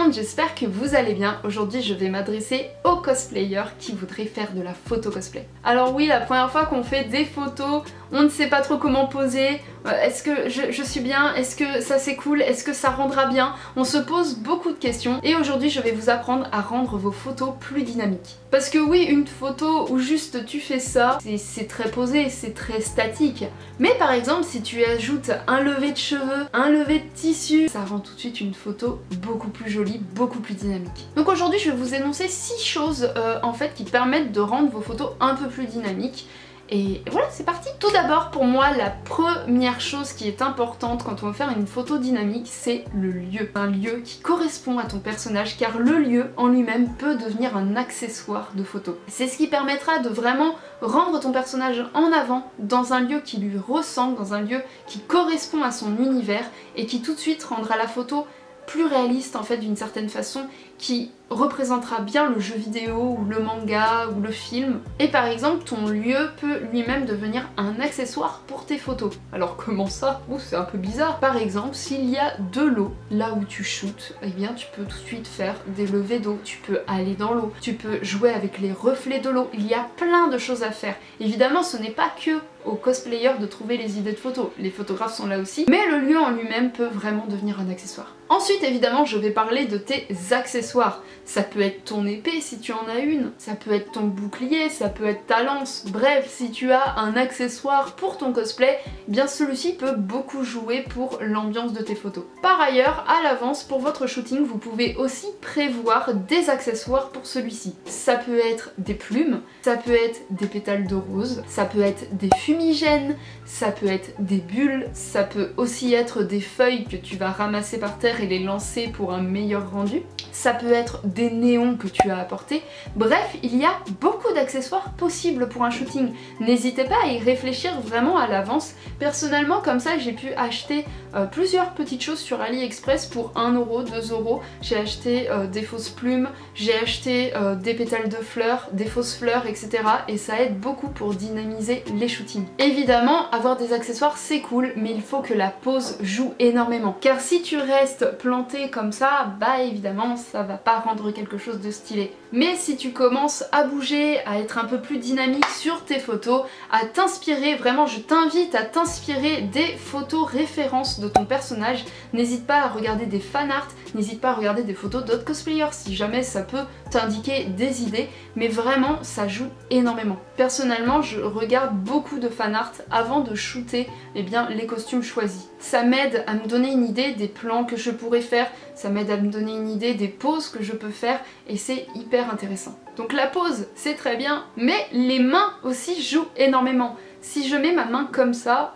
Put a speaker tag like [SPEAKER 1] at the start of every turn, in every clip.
[SPEAKER 1] monde, j'espère que vous allez bien. Aujourd'hui je vais m'adresser aux cosplayers qui voudraient faire de la photo cosplay. Alors oui, la première fois qu'on fait des photos, on ne sait pas trop comment poser, est-ce que je suis bien, est-ce que ça c'est cool, est-ce que ça rendra bien. On se pose beaucoup de questions et aujourd'hui je vais vous apprendre à rendre vos photos plus dynamiques. Parce que oui, une photo où juste tu fais ça, c'est très posé, c'est très statique. Mais par exemple si tu ajoutes un lever de cheveux, un lever de tissu, ça rend tout de suite une photo beaucoup plus jolie, beaucoup plus dynamique. Donc aujourd'hui je vais vous énoncer 6 choses en fait qui permettent de rendre vos photos un peu plus dynamiques. Et voilà, c'est parti. Tout d'abord, pour moi, la première chose qui est importante quand on veut faire une photo dynamique, c'est le lieu. Un lieu qui correspond à ton personnage, car le lieu en lui-même peut devenir un accessoire de photo. C'est ce qui permettra de vraiment rendre ton personnage en avant dans un lieu qui lui ressemble, dans un lieu qui correspond à son univers et qui tout de suite rendra la photo plus réaliste en fait d'une certaine façon, qui représentera bien le jeu vidéo ou le manga ou le film. Et par exemple ton lieu peut lui-même devenir un accessoire pour tes photos. Alors comment ça? C'est un peu bizarre. Par exemple s'il y a de l'eau là où tu shootes, eh bien tu peux tout de suite faire des levées d'eau, tu peux aller dans l'eau, tu peux jouer avec les reflets de l'eau, il y a plein de choses à faire. Évidemment ce n'est pas que aux cosplayers de trouver les idées de photos, les photographes sont là aussi, mais le lieu en lui-même peut vraiment devenir un accessoire. Ensuite évidemment je vais parler de tes accessoires. Ça peut être ton épée si tu en as une, ça peut être ton bouclier, ça peut être ta lance, bref, si tu as un accessoire pour ton cosplay, eh bien celui-ci peut beaucoup jouer pour l'ambiance de tes photos. Par ailleurs, à l'avance, pour votre shooting, vous pouvez aussi prévoir des accessoires pour celui-ci. Ça peut être des plumes, ça peut être des pétales de rose, ça peut être des fumigènes, ça peut être des bulles, ça peut aussi être des feuilles que tu vas ramasser par terre et les lancer pour un meilleur rendu. Ça peut être des néons que tu as apportés. Bref, il y a beaucoup d'accessoires possibles pour un shooting. N'hésitez pas à y réfléchir vraiment à l'avance. Personnellement, comme ça, j'ai pu acheter plusieurs petites choses sur AliExpress pour 1 euro, 2 euros. J'ai acheté des fausses plumes, j'ai acheté des pétales de fleurs, des fausses fleurs, etc. Et ça aide beaucoup pour dynamiser les shootings. Évidemment, avoir des accessoires, c'est cool, mais il faut que la pose joue énormément. Car si tu restes planté comme ça, bah évidemment, ça va pas rendre quelque chose de stylé. Mais si tu commences à bouger, à être un peu plus dynamique sur tes photos, à t'inspirer, vraiment je t'invite à t'inspirer des photos références de ton personnage. N'hésite pas à regarder des fanarts, n'hésite pas à regarder des photos d'autres cosplayers si jamais ça peut t'indiquer des idées, mais vraiment ça joue énormément. Personnellement je regarde beaucoup de fanarts avant de shooter les costumes choisis. Ça m'aide à me donner une idée des plans que je pourrais faire, ça m'aide à me donner une idée des poses que je peux faire et c'est hyper intéressant. Donc la pose c'est très bien, mais les mains aussi jouent énormément. Si je mets ma main comme ça,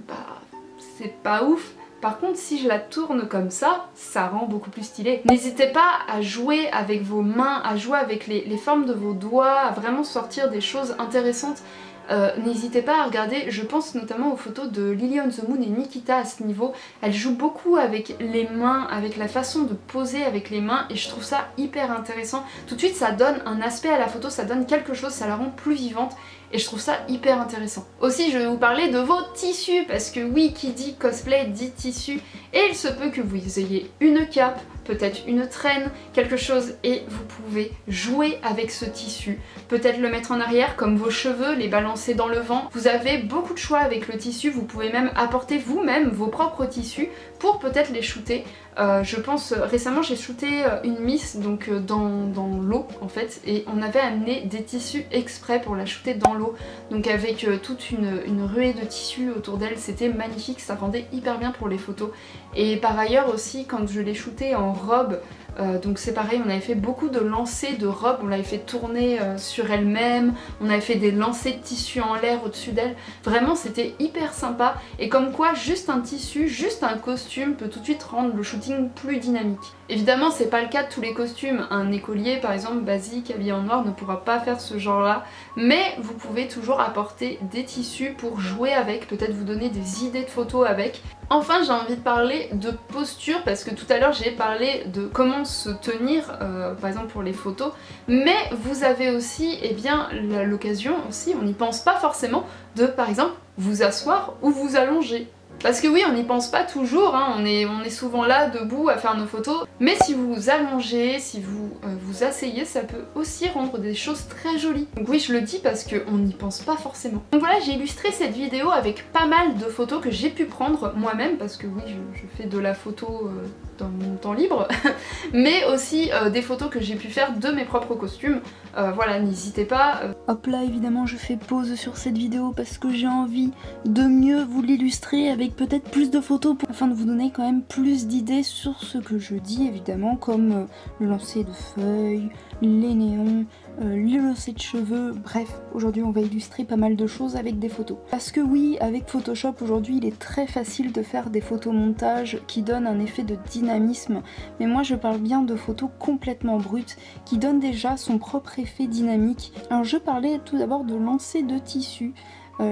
[SPEAKER 1] bah c'est pas ouf. Par contre si je la tourne comme ça, ça rend beaucoup plus stylé. N'hésitez pas à jouer avec vos mains, à jouer avec les formes de vos doigts, à vraiment sortir des choses intéressantes. N'hésitez pas à regarder, je pense notamment aux photos de Lily on the Moon et Nikita à ce niveau. Elle joue beaucoup avec les mains, avec la façon de poser avec les mains et je trouve ça hyper intéressant. Tout de suite ça donne un aspect à la photo, ça donne quelque chose, ça la rend plus vivante et je trouve ça hyper intéressant. Aussi je vais vous parler de vos tissus parce que oui, qui dit cosplay dit tissu et il se peut que vous ayez une cape, peut-être une traîne, quelque chose et vous pouvez jouer avec ce tissu. Peut-être le mettre en arrière comme vos cheveux, les balancer dans le vent. Vous avez beaucoup de choix avec le tissu, vous pouvez même apporter vous-même vos propres tissus pour peut-être les shooter. Je pense récemment j'ai shooté une miss donc dans l'eau en fait et on avait amené des tissus exprès pour la shooter dans l'eau donc avec toute une ruée de tissus autour d'elle, c'était magnifique, ça rendait hyper bien pour les photos. Et par ailleurs aussi quand je l'ai shooté en robe, donc c'est pareil, on avait fait beaucoup de lancers de robes, on l'avait fait tourner sur elle-même, on avait fait des lancers de tissu en l'air au-dessus d'elle, vraiment c'était hyper sympa et comme quoi juste un tissu, juste un costume peut tout de suite rendre le shooting plus dynamique. Évidemment c'est pas le cas de tous les costumes, un écolier par exemple basique habillé en noir ne pourra pas faire ce genre là, mais vous pouvez toujours apporter des tissus pour jouer avec, peut-être vous donner des idées de photos avec. Enfin j'ai envie de parler de posture parce que tout à l'heure j'ai parlé de comment se tenir par exemple pour les photos, mais vous avez aussi l'occasion aussi, on n'y pense pas forcément, de par exemple vous asseoir ou vous allonger. Parce que oui, on n'y pense pas toujours, hein, on est souvent là, debout, à faire nos photos. Mais si vous vous allongez, si vous vous asseyez, ça peut aussi rendre des choses très jolies. Donc oui, je le dis parce qu'on n'y pense pas forcément. Donc voilà, j'ai illustré cette vidéo avec pas mal de photos que j'ai pu prendre moi-même, parce que oui, je fais de la photo dans mon temps libre, mais aussi des photos que j'ai pu faire de mes propres costumes. Voilà, n'hésitez pas.
[SPEAKER 2] Hop là, évidemment, je fais pause sur cette vidéo parce que j'ai envie de mieux vous l'illustrer avec peut-être plus de photos afin de vous donner quand même plus d'idées sur ce que je dis, évidemment, comme le lancer de feuilles, les néons, les lancers de cheveux, bref, aujourd'hui on va illustrer pas mal de choses avec des photos. Parce que oui, avec Photoshop aujourd'hui il est très facile de faire des photomontages qui donnent un effet de dynamisme, mais moi je parle bien de photos complètement brutes qui donnent déjà son propre effet dynamique. Alors je parlais tout d'abord de lancer de tissu.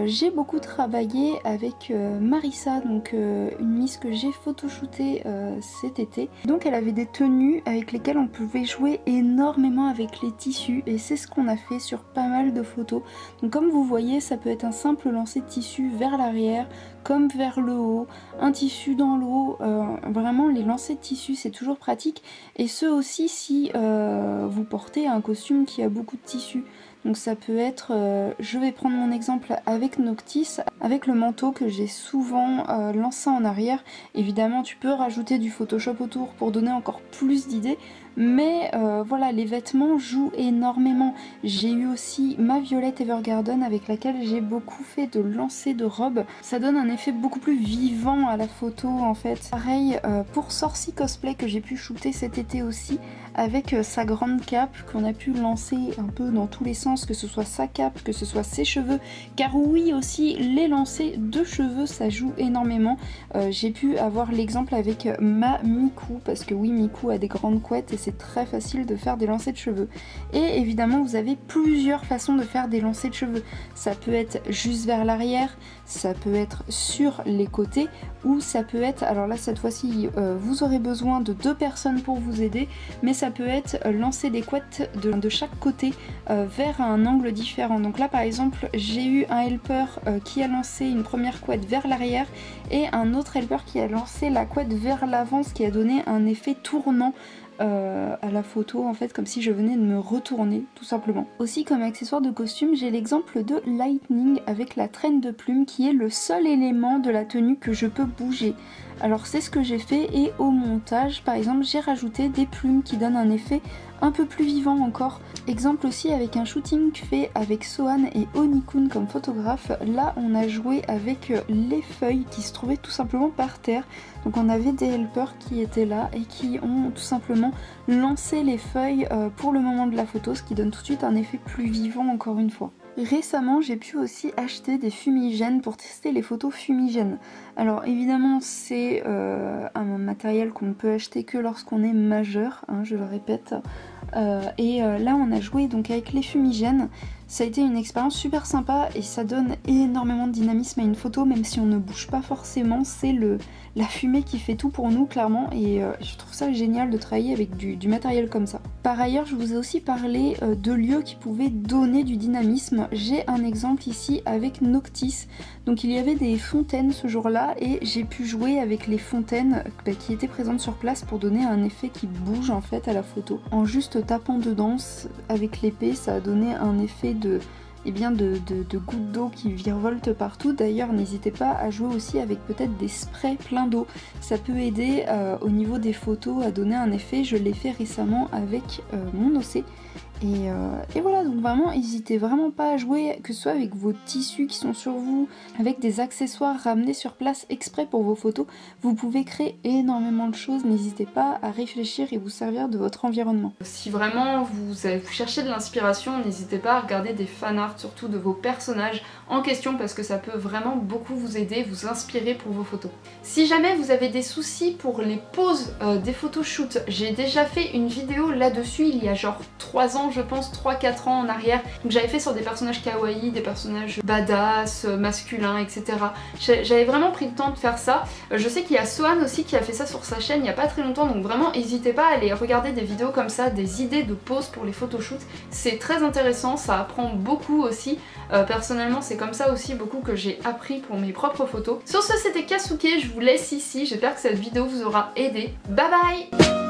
[SPEAKER 2] J'ai beaucoup travaillé avec Marissa, donc une miss que j'ai photoshootée cet été. Donc elle avait des tenues avec lesquelles on pouvait jouer énormément avec les tissus et c'est ce qu'on a fait sur pas mal de photos. Donc comme vous voyez, ça peut être un simple lancer de tissu vers l'arrière comme vers le haut, un tissu dans l'eau, vraiment les lancers de tissu c'est toujours pratique, et ce aussi si vous portez un costume qui a beaucoup de tissu. Donc ça peut être, je vais prendre mon exemple avec Noctis, avec le manteau que j'ai souvent lancé en arrière. Évidemment tu peux rajouter du Photoshop autour pour donner encore plus d'idées, mais voilà, les vêtements jouent énormément. J'ai eu aussi ma Violet Evergarden avec laquelle j'ai beaucoup fait de lancers de robes. Ça donne un effet beaucoup plus vivant à la photo en fait. Pareil pour Sorcy Cosplay que j'ai pu shooter cet été aussi, avec sa grande cape qu'on a pu lancer un peu dans tous les sens, que ce soit sa cape, que ce soit ses cheveux, car oui aussi les lancers de cheveux ça joue énormément. J'ai pu avoir l'exemple avec ma Miku, parce que oui, Miku a des grandes couettes et c'est très facile de faire des lancers de cheveux. Et évidemment vous avez plusieurs façons de faire des lancers de cheveux. Ça peut être juste vers l'arrière, ça peut être sur les côtés, ou ça peut être, alors là cette fois-ci vous aurez besoin de 2 personnes pour vous aider, mais ça peut être lancer des couettes de chaque côté vers un angle différent. Donc là par exemple j'ai eu un helper qui a lancé une première couette vers l'arrière et un autre helper qui a lancé la couette vers l'avant, ce qui a donné un effet tournant à la photo en fait, comme si je venais de me retourner tout simplement. Aussi comme accessoire de costume, j'ai l'exemple de Lightning avec la traîne de plumes qui est le seul élément de la tenue que je peux bouger. Alors c'est ce que j'ai fait, et au montage par exemple j'ai rajouté des plumes qui donnent un effet un peu plus vivant encore. Exemple aussi avec un shooting fait avec Sohan et Onikun comme photographe. Là on a joué avec les feuilles qui se trouvaient tout simplement par terre. Donc on avait des helpers qui étaient là et qui ont tout simplement lancé les feuilles pour le moment de la photo, ce qui donne tout de suite un effet plus vivant encore une fois. Récemment j'ai pu aussi acheter des fumigènes pour tester les photos fumigènes. Alors évidemment c'est un matériel qu'on ne peut acheter que lorsqu'on est majeur, hein, je le répète. Là on a joué donc avec les fumigènes. Ça a été une expérience super sympa et ça donne énormément de dynamisme à une photo, même si on ne bouge pas forcément, c'est la fumée qui fait tout pour nous clairement, et je trouve ça génial de travailler avec du matériel comme ça. Par ailleurs je vous ai aussi parlé de lieux qui pouvaient donner du dynamisme. J'ai un exemple ici avec Noctis. Donc il y avait des fontaines ce jour-là et j'ai pu jouer avec les fontaines qui étaient présentes sur place pour donner un effet qui bouge en fait à la photo. En juste tapant dedans avec l'épée, ça a donné un effet de gouttes d'eau qui virevoltent partout. D'ailleurs n'hésitez pas à jouer aussi avec peut-être des sprays pleins d'eau, ça peut aider au niveau des photos à donner un effet. Je l'ai fait récemment avec mon OC. Et voilà, donc vraiment n'hésitez vraiment pas à jouer, que ce soit avec vos tissus qui sont sur vous, avec des accessoires ramenés sur place exprès pour vos photos. Vous pouvez créer énormément de choses, n'hésitez pas à réfléchir et vous servir de votre environnement.
[SPEAKER 1] Si vraiment vous cherchez de l'inspiration, n'hésitez pas à regarder des fanarts, surtout de vos personnages en question, parce que ça peut vraiment beaucoup vous aider, vous inspirer pour vos photos. Si jamais vous avez des soucis pour les poses des photoshoots, j'ai déjà fait une vidéo là-dessus il y a genre 3 ans je pense 3-4 ans en arrière. Donc j'avais fait sur des personnages kawaii, des personnages badass, masculins, etc. J'avais vraiment pris le temps de faire ça. Je sais qu'il y a Swan aussi qui a fait ça sur sa chaîne il n'y a pas très longtemps, donc vraiment n'hésitez pas à aller regarder des vidéos comme ça, des idées de poses pour les photoshoots. C'est très intéressant, ça apprend beaucoup aussi. Personnellement c'est comme ça aussi beaucoup que j'ai appris pour mes propres photos. Sur ce, c'était Kasuke, je vous laisse ici, j'espère que cette vidéo vous aura aidé. Bye bye.